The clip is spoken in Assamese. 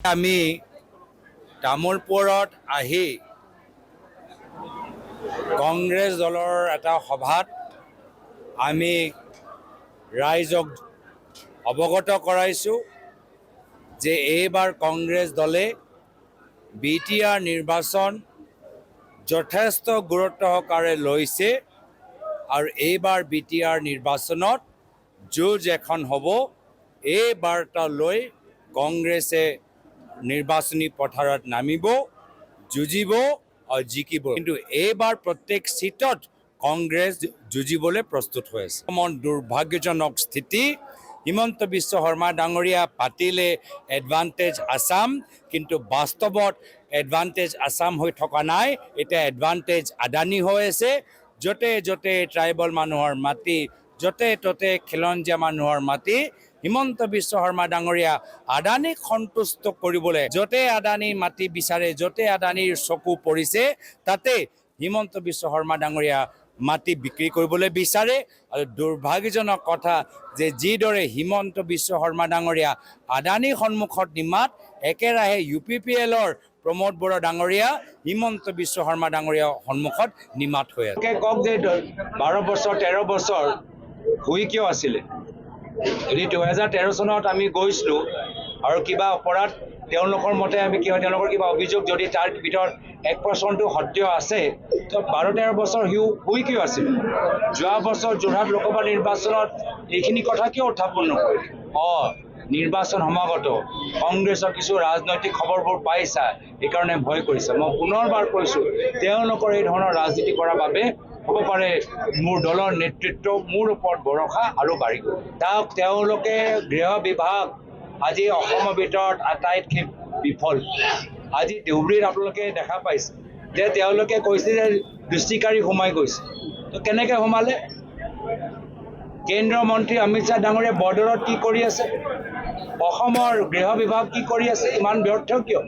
আমি তামোলপুৰত আহি কংগ্ৰেছ দলৰ এটা সভাত আমি ৰাইজক অৱগত কৰাইছোঁ যে এইবাৰ কংগ্ৰেছ দলে BTR নিৰ্বাচন যথেষ্ট গুৰুত্ব সহকাৰে লৈছে আৰু এইবাৰ BTR নিৰ্বাচনত যুঁজ এখন হ'ব। এই বাৰ্তা লৈ কংগ্ৰেছে নিৰ্বাচনী পথাৰত নামিব, যুঁজিব আৰু জিকিব। কিন্তু এইবাৰ প্ৰত্যেক সিটত কংগ্ৰেছ যুঁজিবলৈ প্ৰস্তুত হৈ আছে। মন দুৰ্ভাগ্যজনক স্থিতি। হিমন্ত বিশ্ব শৰ্মা ডাঙৰীয়া পাতিলে এডভান্টেজ আসাম, কিন্তু বাস্তৱত এডভান্টেজ আসাম হৈ থকা নাই। এতিয়া এডভান্টেজ আদানী হৈ আছে। য'তে য'তে ট্ৰাইবেল মানুহৰ মাটি, য'তে ত'তে খিলঞ্জীয়া মানুহৰ মাটি হিমন্ত বিশ্ব শৰ্মা ডাঙৰীয়া আদানীক সন্তুষ্ট কৰিবলৈ য'তে আদানীৰ মাটি বিচাৰে, য'তে আদানীৰ চকু পৰিছে, তাতে হিমন্ত বিশ্ব শৰ্মা ডাঙৰীয়া মাটি বিক্ৰী কৰিবলৈ বিচাৰে। আৰু দুৰ্ভাগ্যজনক কথা যে যিদৰে হিমন্ত বিশ্ব শৰ্মা ডাঙৰীয়া আদানীৰ সন্মুখত নিমাত, একেৰাহে UPPLৰ প্ৰমোদ বড়ো ডাঙৰীয়া হিমন্ত বিশ্ব শৰ্মা ডাঙৰীয়া সন্মুখত নিমাত হৈ আছে। কওক যে 12 বছৰ 13 বছৰ শুই কিয় আছিলে? যদি 2013 চনত আমি গৈছিলোঁ আৰু কিবা অপৰাধ তেওঁলোকৰ মতে আমি তেওঁলোকৰ কিবা অভিযোগ যদি তাৰ ভিতৰত 1% সত্য আছে, তো 12-13 বছৰ শুই কিয় আছিলে? যোৱা বছৰ যোৰহাট লোকসভা নিৰ্বাচনত এইখিনি কথা কিয় উত্থাপন নকৰিলে? নিৰ্বাচন সমাগত কংগ্ৰেছৰ কিছু ৰাজনৈতিক খবৰবোৰ পাইছা, এইকাৰণে ভয় কৰিছে। মই পুনৰবাৰ কৈছোঁ, তেওঁলোকৰ এই ধৰণৰ ৰাজনীতি কৰাৰ বাবে হ'ব পাৰে মোৰ দলৰ নেতৃত্ব মোৰ ওপৰত ভৰসা আৰু বাঢ়ি গ'ল। তেওঁলোকে গৃহ বিভাগ আজি অসমৰ ভিতৰত আটাইতকৈ বিফল। আজি ধুবুৰীত আপোনালোকে দেখা পাইছে যে তেওঁলোকে কৈছে যে দুষ্টিকাৰী সোমাই গৈছে। তো কেনেকৈ সোমালে? কেন্দ্ৰীয় মন্ত্ৰী অমিত শ্বাহ ডাঙৰীয়া বৰ্ডাৰত কি কৰি আছে? অসমৰ গৃহ বিভাগ কি কৰি আছে? ইমান ব্যৰ্থ কিয়?